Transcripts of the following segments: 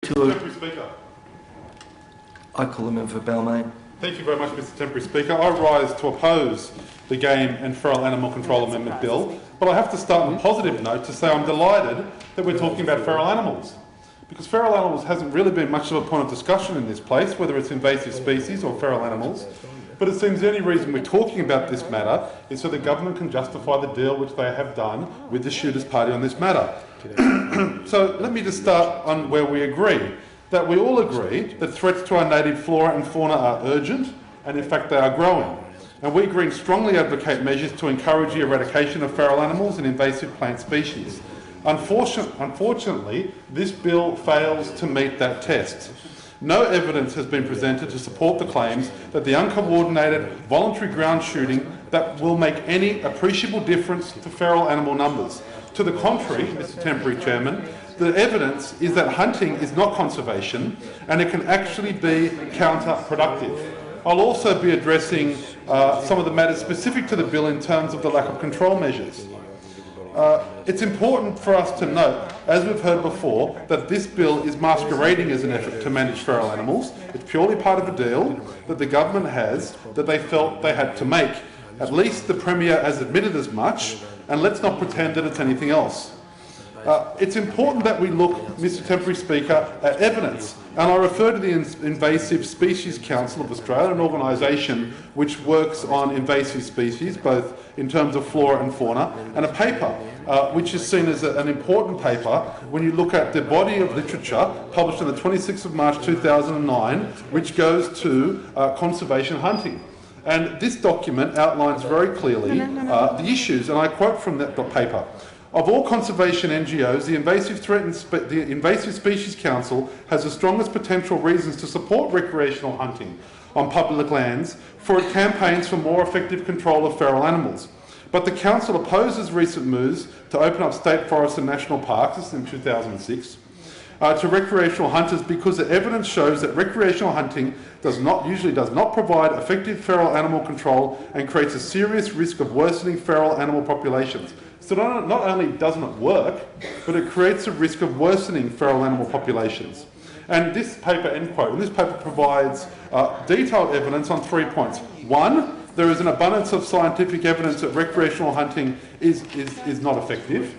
Temporary Speaker. I call him in for Balmain. Thank you very much, Mr Temporary Speaker. I rise to oppose the Game and Feral Animal Control Amendment Bill, but I have to start on a positive note to say I'm delighted that we're talking about feral animals, because feral animals hasn't really been much of a point of discussion in this place, whether it's invasive species or feral animals. But it seems the only reason we're talking about this matter is so the government can justify the deal which they have done with the Shooters Party on this matter. So let me just start on where we agree. That we all agree that threats to our native flora and fauna are urgent, and in fact they are growing. And we Greens strongly advocate measures to encourage the eradication of feral animals and invasive plant species. Unfortunately, this bill fails to meet that test. No evidence has been presented to support the claims that the uncoordinated voluntary ground shooting that will make any appreciable difference to feral animal numbers. To the contrary, Mr Temporary Chairman, the evidence is that hunting is not conservation and it can actually be counterproductive. I'll also be addressing some of the matters specific to the bill in terms of the lack of control measures. It's important for us to note, as we've heard before, that this bill is masquerading as an effort to manage feral animals. It's purely part of a deal that the government has that they felt they had to make. At least the Premier has admitted as much, and let's not pretend that it's anything else. It's important that we look, Mr Temporary Speaker, at evidence, and I refer to the Invasive Species Council of Australia, an organisation which works on invasive species, both in terms of flora and fauna, and a paper which is seen as an important paper when you look at the body of literature published on the 26th of March 2009, which goes to conservation hunting. And this document outlines very clearly the issues, and I quote from that paper. Of all conservation NGOs, the Invasive Species Council has the strongest potential reasons to support recreational hunting on public lands for its campaigns for more effective control of feral animals. But the Council opposes recent moves to open up state forests and national parks, this is in 2006, to recreational hunters because the evidence shows that recreational hunting usually does not provide effective feral animal control and creates a serious risk of worsening feral animal populations. So not only doesn't it work, but it creates a risk of worsening feral animal populations. And this paper, end quote, and this paper provides detailed evidence on 3 points. One, there is an abundance of scientific evidence that recreational hunting is not effective.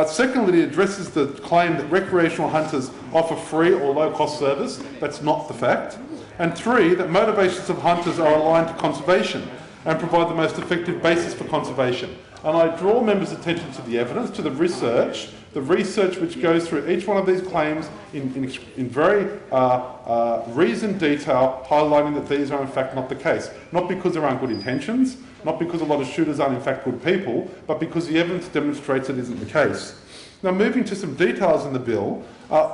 Secondly, it addresses the claim that recreational hunters offer free or low-cost service. That's not the fact. And three, that motivations of hunters are aligned to conservation and provide the most effective basis for conservation. And I draw members' attention to the evidence, to the research which goes through each one of these claims in very reasoned detail, highlighting that these are in fact not the case. Not because there aren't good intentions, not because a lot of shooters aren't in fact good people, but because the evidence demonstrates it isn't the case. Now, moving to some details in the bill,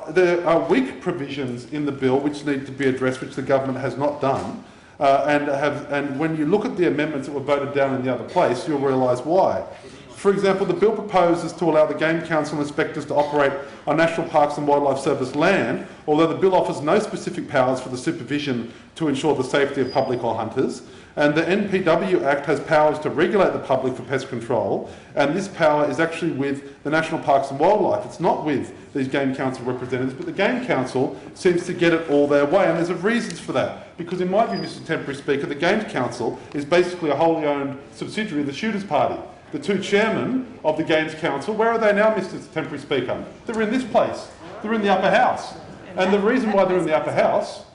there are weak provisions in the bill which need to be addressed, which the government has not done. And when you look at the amendments that were voted down in the other place, you'll realise why. For example, the bill proposes to allow the Game Council inspectors to operate on National Parks and Wildlife Service land, although the bill offers no specific powers for the supervision to ensure the safety of public or hunters. And the NPW Act has powers to regulate the public for pest control, and this power is actually with the National Parks and Wildlife. It's not with these Game Council representatives, but the Game Council seems to get it all their way, and there's reasons for that. Because in my view, Mr Temporary Speaker, the Game Council is basically a wholly owned subsidiary of the Shooters Party. The two chairmen of the Games Council, where are they now, Mr Temporary Speaker? They're in this place. They're in the upper house. And the reason why they're in the upper house...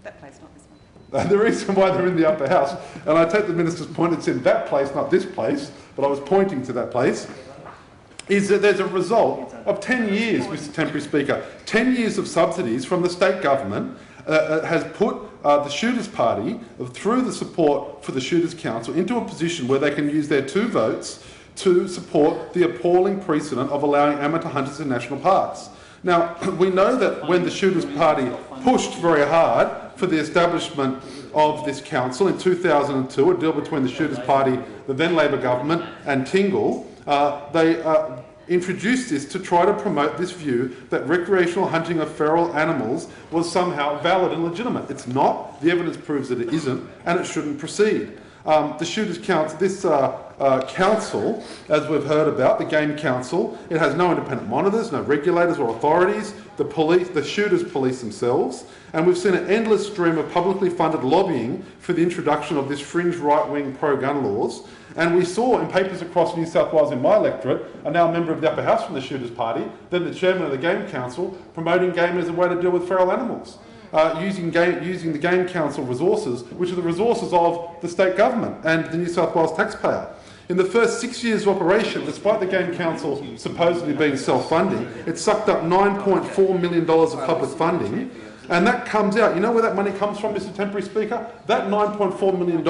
That place, not this one. The reason why they're in the upper house, and I take the Minister's point, it's in that place, not this place, but I was pointing to that place, is that there's a result of 10 years, Mr Temporary Speaker, 10 years of subsidies from the state government has put the Shooters Party, through the support for the Shooters Council, into a position where they can use their 2 votes to support the appalling precedent of allowing amateur hunters in national parks. Now, we know that when the Shooters Party pushed very hard for the establishment of this council in 2002, a deal between the Shooters Party, the then Labor government, and Tingle, they introduced this to try to promote this view that recreational hunting of feral animals was somehow valid and legitimate. It's not. The evidence proves that it isn't, and it shouldn't proceed. The Shooters Council, this council, as we've heard about, the Game Council, it has no independent monitors, no regulators or authorities. the shooters police themselves, and we've seen an endless stream of publicly funded lobbying for the introduction of this fringe right-wing pro-gun laws. And we saw in papers across New South Wales in my electorate, and now a member of the upper house from the Shooters Party, then the chairman of the Game Council, promoting game as a way to deal with feral animals, using the Game Council resources, which are the resources of the state government and the New South Wales taxpayer. In the first 6 years of operation, despite the Game Council supposedly being self-funding, it sucked up $9.4 million of public funding. And that comes out, you know where that money comes from, Mr Temporary Speaker? That $9.4 million,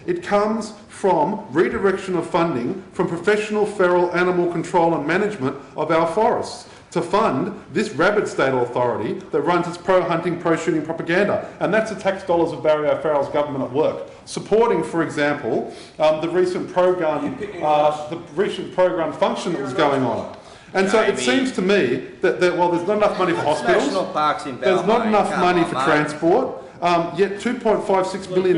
it comes from redirection of funding from professional feral animal control and management of our forests to fund this rabid state authority that runs its pro-hunting, pro-shooting propaganda. And that's the tax dollars of Barry O'Farrell's government at work, supporting, for example, the recent pro-gun function that was going on. And so it seems to me that while there's not enough money for hospitals, there's not enough money for transport, yet $2.56 billion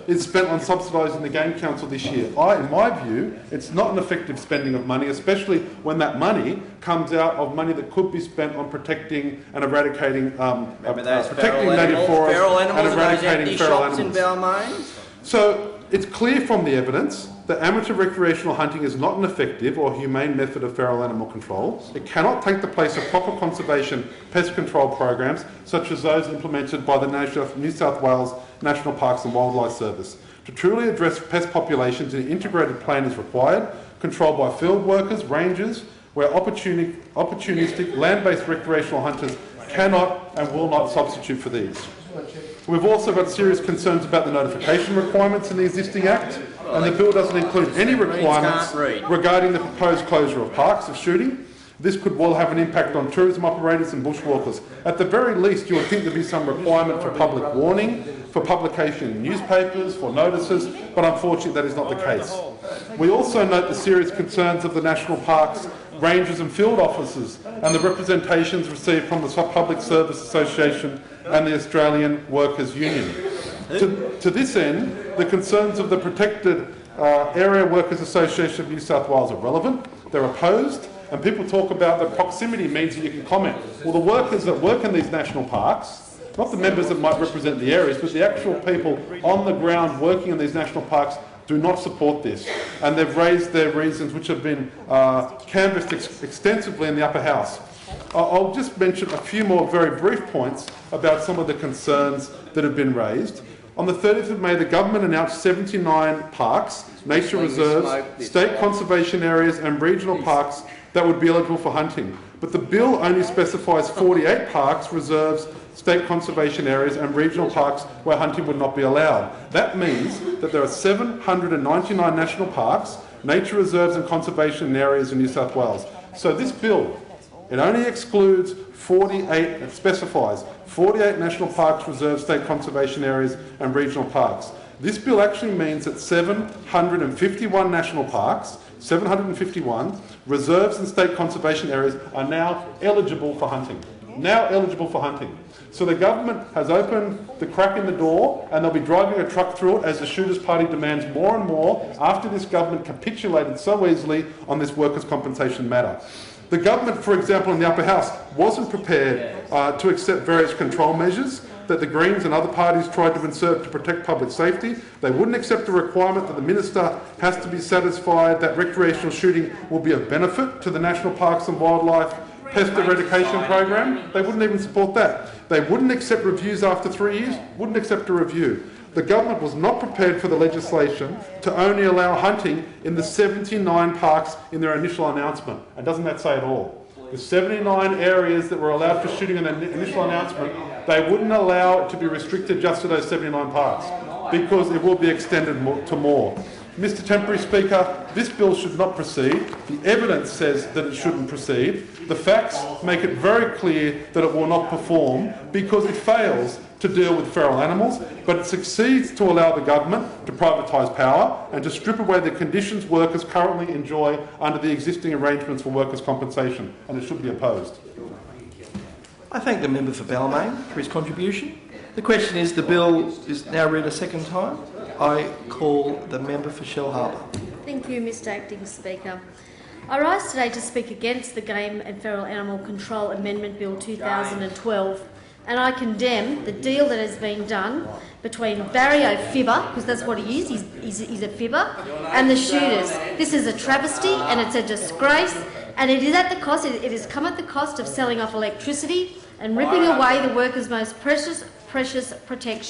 is spent on subsidising the Game Council this year. In my view, it's not an effective spending of money, especially when that money comes out of money that could be spent on protecting and eradicating protecting native forests and eradicating feral animals. So it's clear from the evidence that amateur recreational hunting is not an effective or humane method of feral animal control. It cannot take the place of proper conservation pest control programs such as those implemented by the New South Wales National Parks and Wildlife Service. To truly address pest populations, an integrated plan is required, controlled by field workers, rangers, where opportunistic land-based recreational hunters cannot and will not substitute for these. We've also got serious concerns about the notification requirements in the existing Act, and the bill doesn't include any requirements regarding the proposed closure of parks of shooting. This could well have an impact on tourism operators and bushwalkers. At the very least, you would think there'd be some requirement for public warning, for publication in newspapers, for notices, but unfortunately that is not the case. We also note the serious concerns of the National Parks, rangers and field officers, and the representations received from the Public Service Association and the Australian Workers' Union. To this end, the concerns of the Protected Area Workers Association of New South Wales are relevant. They're opposed, and people talk about that proximity means that you can comment. Well, the workers that work in these national parks, not the members that might represent the areas, but the actual people on the ground working in these national parks do not support this. And they've raised their reasons, which have been canvassed extensively in the upper house. I'll just mention a few more very brief points about some of the concerns that have been raised. On the 30th of May, the government announced 79 parks, nature reserves, state conservation areas and regional parks that would be eligible for hunting. But the bill only specifies 48 parks, reserves, state conservation areas and regional parks where hunting would not be allowed. That means that there are 799 national parks, nature reserves and conservation areas in New South Wales. So this bill, it only excludes 48, it specifies 48 national parks, reserves, state conservation areas and regional parks. This bill actually means that 751 national parks, 751 reserves and state conservation areas are now eligible for hunting. Now eligible for hunting. So the government has opened the crack in the door and they'll be driving a truck through it as the Shooters Party demands more and more after this government capitulated so easily on this workers' compensation matter. The government, for example, in the upper house wasn't prepared to accept various control measures that the Greens and other parties tried to insert to protect public safety. They wouldn't accept the requirement that the minister has to be satisfied that recreational shooting will be of benefit to the National Parks and Wildlife Pest Eradication Program. They wouldn't even support that. They wouldn't accept reviews after 3 years, wouldn't accept a review. The government was not prepared for the legislation to only allow hunting in the 79 parks in their initial announcement. And doesn't that say it all? The 79 areas that were allowed for shooting in the initial announcement, they wouldn't allow it to be restricted just to those 79 parks because it will be extended to more. Mr Temporary Speaker, this bill should not proceed. The evidence says that it shouldn't proceed. The facts make it very clear that it will not perform because it fails to deal with feral animals, but it succeeds to allow the government to privatise power and to strip away the conditions workers currently enjoy under the existing arrangements for workers' compensation, and it should be opposed. I thank the member for Balmain for his contribution. The question is, the bill is now read a second time. I call the member for Shell Harbour. Thank you, Mr Acting Speaker. I rise today to speak against the Game and Feral Animal Control Amendment Bill 2012, and I condemn the deal that has been done between Barry O'Fibber, because that's what he is, he's a fibber, and the shooters. This is a travesty and it's a disgrace, and it is at the cost, it has come at the cost of selling off electricity and ripping away the workers' most precious protection.